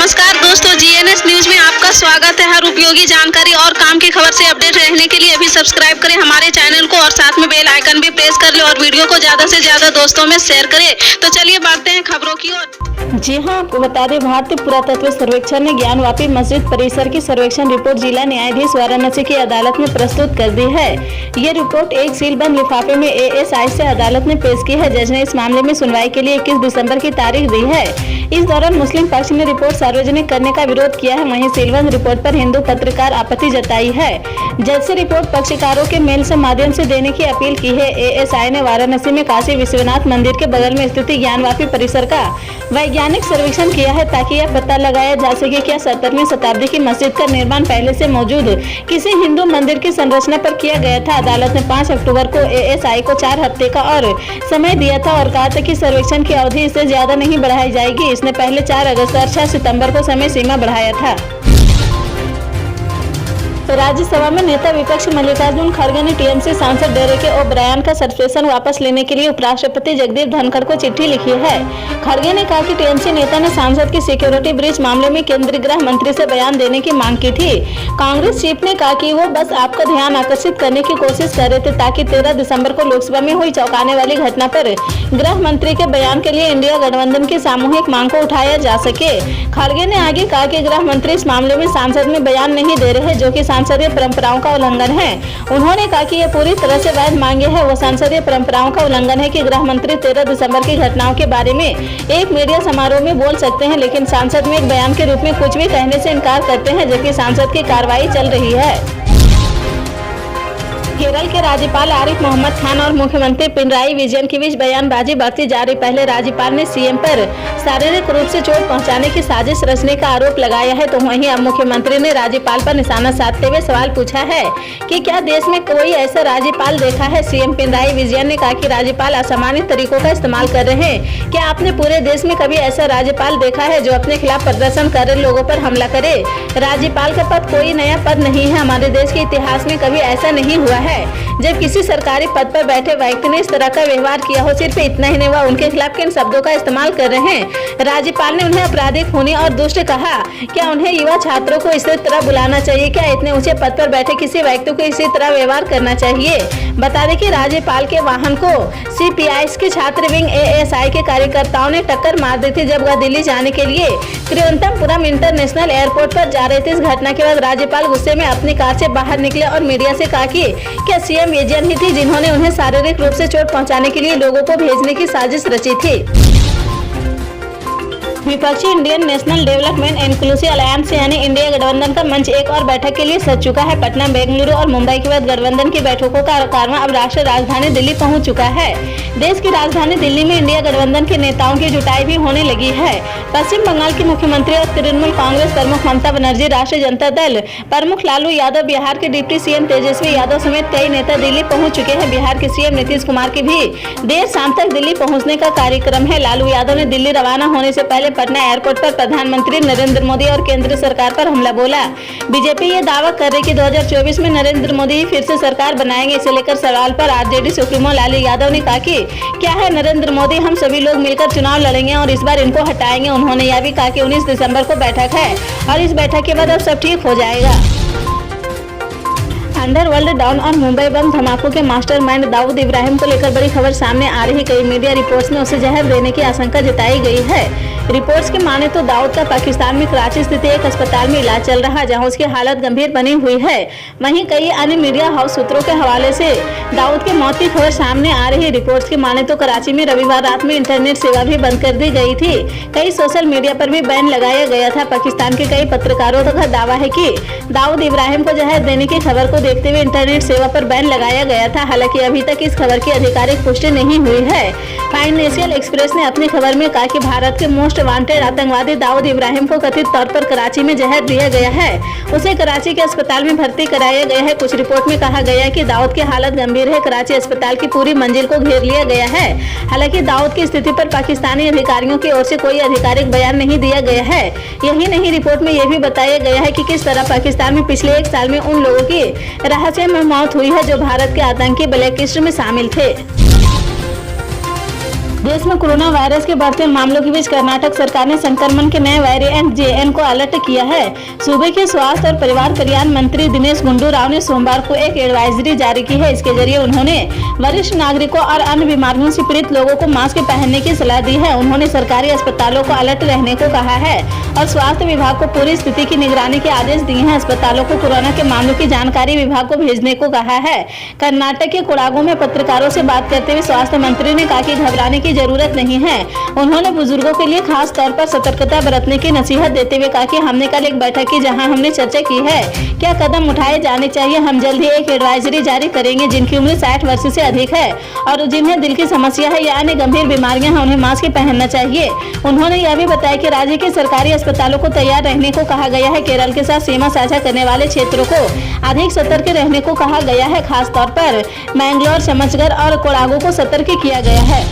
नमस्कार दोस्तों, GNS news में आपका स्वागत है। हर उपयोगी जानकारी और काम की खबर से अपडेट रहने के लिए अभी सब्सक्राइब करें हमारे चैनल को और साथ में बेल आइकन भी प्रेस कर ले और वीडियो को ज्यादा से ज्यादा दोस्तों में शेयर करें। तो चलिए बढ़ते हैं खबरों की ओर। जी हां, आपको बता दें, भारतीय पुरातत्व सर्वेक्षण ने ज्ञानवापी मस्जिद परिसर की सर्वेक्षण रिपोर्ट जिला न्यायाधीश वाराणसी की अदालत में प्रस्तुत कर दी है। ये रिपोर्ट एक सीलबंद लिफाफे में एएसआई से अदालत ने पेश की है। जज ने इस मामले में सुनवाई के लिए 21 दिसंबर की तारीख दी है। इस दौरान मुस्लिम पक्ष ने रिपोर्ट सार्वजनिक करने का विरोध किया है। वहीं सीलबंद रिपोर्ट पर हिंदू पत्रकार आपत्ति जताई है। जज से रिपोर्ट पक्षकारों के मेल से माध्यम से देने की अपील की है। एएसआई ने वाराणसी में काशी विश्वनाथ मंदिर के बगल में स्थित ज्ञानवापी परिसर का वैज्ञानिक सर्वेक्षण किया है ताकि यह पता लगाया जा सके क्या 17वीं शताब्दी की मस्जिद का निर्माण पहले से मौजूद किसी हिंदू मंदिर की संरचना पर किया गया था। अदालत ने 5 अक्टूबर को एएसआई को 4 हफ्ते का और समय दिया था और कहा था कि सर्वेक्षण की अवधि इससे ज्यादा नहीं बढ़ाई जाएगी। इसने पहले 4 अगस्त और 6 सितंबर को समय सीमा बढ़ाया था। राज्यसभा में नेता विपक्ष मल्लिकार्जुन खड़गे ने टीएमसी सांसद डेरेक ओब्रायन का सस्पेंशन वापस लेने के लिए उपराष्ट्रपति जगदीप धनखड़ को चिट्ठी लिखी है। खड़गे ने कहा कि टीएमसी नेता ने सांसद की सिक्योरिटी ब्रीच मामले में केंद्रीय गृह मंत्री से बयान देने की मांग की थी। कांग्रेस चीफ ने कहा कि वो बस आपका ध्यान आकर्षित करने की कोशिश कर रहे थे ताकि 13 दिसंबर को लोकसभा में हुई चौंकाने वाली घटना पर गृह मंत्री के बयान के लिए इंडिया गठबंधन की सामूहिक मांग को उठाया जा सके। खड़गे ने आगे कहा कि गृह मंत्री इस मामले में सांसद में बयान नहीं दे रहे जो कि संसदीय परंपराओं का उल्लंघन है। उन्होंने कहा कि ये पूरी तरह से वैध मांगे है। वो संसदीय परंपराओं का उल्लंघन है कि गृह मंत्री 13 दिसंबर की घटनाओं के बारे में एक मीडिया समारोह में बोल सकते हैं लेकिन सांसद में एक बयान के रूप में कुछ भी कहने से इनकार करते हैं जबकि सांसद की कार्रवाई चल रही है। केरल के राज्यपाल आरिफ मोहम्मद खान और मुख्यमंत्री पिनराई विजयन के बीच बयानबाजी बढ़ती जा रही। पहले राज्यपाल ने सीएम पर शारीरिक रूप से चोट पहुंचाने की साजिश रचने का आरोप लगाया है तो वहीं अब मुख्यमंत्री ने राज्यपाल पर निशाना साधते हुए सवाल पूछा है कि क्या देश में कोई ऐसा राज्यपाल देखा है। सीएम पिनराई विजयन ने कहा कि राज्यपाल असामान्य तरीकों का इस्तेमाल कर रहे हैं। क्या आपने पूरे देश में कभी ऐसा राज्यपाल देखा है जो अपने खिलाफ प्रदर्शन कर रहे लोगों पर हमला करे। राज्यपाल का पद कोई नया पद नहीं है। हमारे देश के इतिहास में कभी ऐसा नहीं हुआ है जब किसी सरकारी पद पर बैठे व्यक्ति ने इस तरह का व्यवहार किया हो। सिर्फ इतना ही नहीं, वह उनके खिलाफ किन शब्दों का इस्तेमाल कर रहे हैं। राज्यपाल ने उन्हें आपराधिक होने और दुष्ट कहा। क्या उन्हें युवा छात्रों को इसी तरह बुलाना चाहिए। क्या इतने ऊंचे पद पर बैठे किसी व्यक्ति को इसी तरह व्यवहार करना चाहिए। बता दें कि राज्यपाल के वाहन को सीपीआई के छात्र विंग एएसआई के कार्यकर्ताओं ने टक्कर मार दी थी जब वह दिल्ली जाने के लिए तिरुवनंतपुरम इंटरनेशनल एयरपोर्ट पर जा रहे थे। इस घटना के बाद राज्यपाल गुस्से में अपनी कार से बाहर निकले और मीडिया से कहा कि क्या सीएम विजयन ही थी जिन्होंने उन्हें शारीरिक रूप से चोट पहुंचाने के लिए लोगों को भेजने की साजिश रची थी। विपक्षी Indian national development inclusive alliance यानी इंडिया गठबंधन का मंच एक और बैठक के लिए सज चुका है। पटना, बेंगलुरु और मुंबई के बाद गठबंधन की बैठकों का कारवां अब राष्ट्रीय राजधानी दिल्ली पहुंच चुका है। देश की राजधानी दिल्ली में इंडिया गठबंधन के नेताओं की जुटाई भी होने लगी है। पश्चिम बंगाल की मुख्यमंत्री और तृणमूल कांग्रेस प्रमुख ममता बनर्जी, राष्ट्रीय जनता दल प्रमुख लालू यादव, बिहार के डिप्टी सीएम तेजस्वी यादव समेत कई नेता दिल्ली पहुंच चुके हैं। बिहार के सीएम नीतीश कुमार की भी देर शाम तक दिल्ली पहुंचने का कार्यक्रम है। लालू यादव ने दिल्ली रवाना होने से पहले पटना एयरपोर्ट पर प्रधानमंत्री नरेंद्र मोदी और केंद्र सरकार पर हमला बोला। बीजेपी ये दावा कर रही कि 2024 में नरेंद्र मोदी ही फिर से सरकार बनाएंगे। इसे लेकर सवाल पर आरजेडी सुप्रीमो लालू यादव ने कहा कि क्या है नरेंद्र मोदी, हम सभी लोग मिलकर चुनाव लड़ेंगे और इस बार इनको हटाएंगे। उन्होंने यह भी कहा कि 19 दिसंबर को बैठक है और इस बैठक के बाद अब सब ठीक हो जाएगा। अंडरवर्ल्ड डॉन और मुंबई बम धमाकों के मास्टरमाइंड दाऊद इब्राहिम को लेकर बड़ी खबर सामने आ रही। कई मीडिया रिपोर्ट्स में उसे जहर देने की आशंका जताई गई है। रिपोर्ट्स के माने तो दाऊद का पाकिस्तान में कराची स्थित एक अस्पताल में इलाज चल रहा है जहां उसकी हालत गंभीर बनी हुई है। वहीं कई अन्य मीडिया हाउस सूत्रों के हवाले से दाऊद की मौत की खबर सामने आ रही है। रिपोर्ट्स के माने तो कराची में रविवार रात में इंटरनेट सेवा भी बंद कर दी गई थी। कई सोशल मीडिया पर भी बैन लगाया गया था। पाकिस्तान के कई पत्रकारों का दावा है कि दाऊद इब्राहिम को जहर देने की खबर को देखते हुए इंटरनेट सेवा पर बैन लगाया गया था। हालांकि अभी तक इस खबर की आधिकारिक पुष्टि नहीं हुई है। फाइनेंशियल एक्सप्रेस ने अपनी खबर में कहा कि भारत के मोस्ट वांटेड आतंकवादी दाऊद इब्राहिम को कथित तौर पर कराची में जहर दिया गया है। उसे कराची के अस्पताल में भर्ती कराया गया है। कुछ रिपोर्ट में कहा गया है कि दाऊद की हालत गंभीर है। कराची अस्पताल की पूरी मंजिल को घेर लिया गया है। हालांकि दाऊद की स्थिति पर पाकिस्तानी अधिकारियों की ओर से कोई आधिकारिक बयान नहीं दिया गया है। यही नहीं, रिपोर्ट में यह भी बताया गया है कि किस तरह पाकिस्तान में पिछले 1 साल में उन लोगों की रहस्यमय मौत हुई है जो भारत के आतंकी ब्लैक लिस्ट में शामिल थे। देश में कोरोना वायरस के बढ़ते मामलों के बीच कर्नाटक सरकार ने संक्रमण के नए वेरिएंट JN को अलर्ट किया है। सूबे के स्वास्थ्य और परिवार कल्याण मंत्री दिनेश गुंडू राव ने सोमवार को एक एडवाइजरी जारी की है। इसके जरिए उन्होंने वरिष्ठ नागरिकों और अन्य बीमारियों से पीड़ित लोगों को मास्क पहनने की सलाह दी है। उन्होंने सरकारी अस्पतालों को अलर्ट रहने को कहा है और स्वास्थ्य विभाग को पूरी स्थिति की निगरानी के आदेश दिए हैं। अस्पतालों को कोरोना के मामलों की जानकारी विभाग को भेजने को कहा है। कर्नाटक के कोडागु में पत्रकारों से बात करते हुए स्वास्थ्य मंत्री ने कहा कि घबराने की जरूरत नहीं है। उन्होंने बुजुर्गों के लिए खास तौर पर सतर्कता बरतने की नसीहत देते हुए कहा कि हमने कल एक बैठक की जहां हमने चर्चा की है क्या कदम उठाए जाने चाहिए। हम जल्द ही एक एडवाइजरी जारी करेंगे। जिनकी उम्र 60 वर्ष से अधिक है और जिन्हें दिल की समस्या है या अन्य गंभीर बीमारियां हैं उन्हें मास्क पहनना चाहिए। उन्होंने यह भी बताया कि राज्य के सरकारी अस्पतालों को तैयार रहने को कहा गया है। केरल के साथ सीमा साझा करने वाले क्षेत्रों को अधिक सतर्क रहने को कहा गया है। खास तौर पर मैंगलोर, चमचगढ़ और कोडागु को सतर्क किया गया है।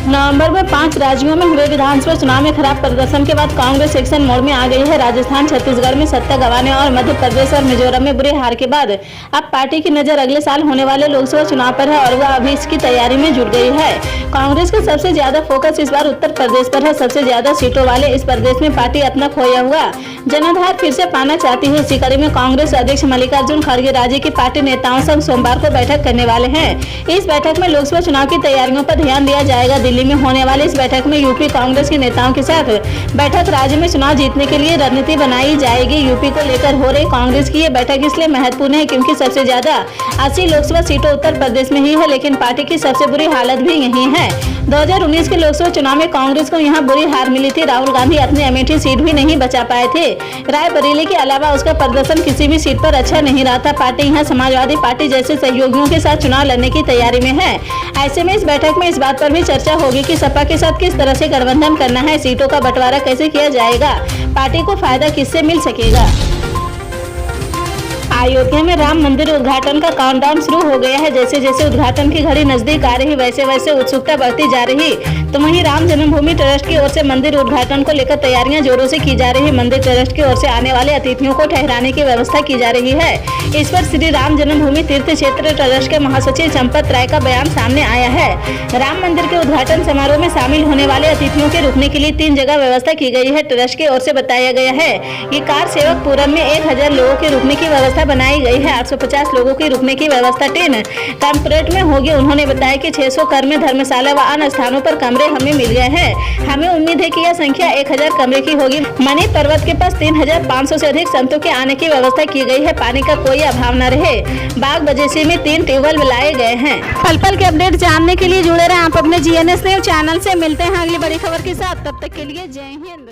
नवंबर में 5 राज्यों में हुए विधानसभा चुनाव में खराब प्रदर्शन के बाद कांग्रेस एक्शन मोड में आ गई है। राजस्थान, छत्तीसगढ़ में सत्ता गंवाने और मध्य प्रदेश और मिजोरम में बुरी हार के बाद अब पार्टी की नजर अगले साल होने वाले लोकसभा चुनाव पर है और वह अभी इसकी तैयारी में जुट गई है। कांग्रेस का सबसे ज्यादा फोकस इस बार उत्तर प्रदेश पर है। सबसे ज्यादा सीटों वाले इस प्रदेश में पार्टी अपना खोया हुआ जनाधार फिर से पाना चाहती है। इसी कड़ी में कांग्रेस अध्यक्ष मल्लिकार्जुन खड़गे राज्य की पार्टी नेताओं संग सोमवार को बैठक करने वाले हैं। इस बैठक में लोकसभा चुनाव की तैयारियों पर ध्यान दिया जाएगा। दिल्ली में होने वाली इस बैठक में यूपी कांग्रेस के नेताओं के साथ बैठक राज्य में चुनाव जीतने के लिए रणनीति बनाई जाएगी। यूपी को लेकर हो रही कांग्रेस की ये बैठक इसलिए महत्वपूर्ण है क्योंकि सबसे ज्यादा 80 लोकसभा सीटों उत्तर प्रदेश में ही है, लेकिन पार्टी की सबसे बुरी हालत भी यही है। 2019 के लोकसभा चुनाव में कांग्रेस को यहाँ बुरी हार मिली थी। राहुल गांधी अपनी अमेठी सीट भी नहीं बचा पाए थे। रायबरेली के अलावा उसका प्रदर्शन किसी भी सीट पर अच्छा नहीं रहा था। पार्टी यहाँ समाजवादी पार्टी जैसे सहयोगियों के साथ चुनाव लड़ने की तैयारी में है। ऐसे में इस बैठक में इस बात पर भी चर्चा होगी कि सपा के साथ किस तरह से गठबंधन करना है, सीटों का बंटवारा कैसे किया जाएगा, पार्टी को फायदा किससे मिल सकेगा। अयोध्या में राम मंदिर उद्घाटन का काउंटडाउन शुरू हो गया है। जैसे जैसे उद्घाटन की घड़ी नजदीक आ रही वैसे वैसे उत्सुकता बढ़ती जा रही। तो वहीं राम जन्मभूमि ट्रस्ट की ओर से मंदिर उद्घाटन को लेकर तैयारियां जोरों से की जा रही। मंदिर ट्रस्ट की ओर से आने वाले अतिथियों को ठहराने की व्यवस्था की जा रही है। इस पर श्री राम जन्मभूमि तीर्थ क्षेत्र ट्रस्ट के महासचिव चंपत राय का बयान सामने आया है। राम मंदिर के उद्घाटन समारोह में शामिल होने वाले अतिथियों के रुकने के लिए 3 जगह व्यवस्था की गई है। ट्रस्ट की ओर से बताया गया है कि कार सेवक पूरन में 1000 लोगों के रुकने की व्यवस्था बनाई गई है। 850 लोगों की रुकने की व्यवस्था 10 कैंपरेट में होगी। उन्होंने बताया कि 600 घर में धर्मशाला व अन्य स्थानों पर कमरे हमें मिल गए हैं। हमें उम्मीद है कि यह संख्या 1000 कमरे की होगी। मणि पर्वत के पास 3500 से अधिक संतों के आने की व्यवस्था की गई है। पानी का कोई अभाव न रहे। बाग बजेसी में 3 ट्यूबवेल बनाए गए हैं। पल पल के अपडेट जानने के लिए जुड़े रहे आप अपने GNS न्यूज चैनल से। मिलते हैं अगली बड़ी खबर के साथ, तब तक के लिए जय हिंद।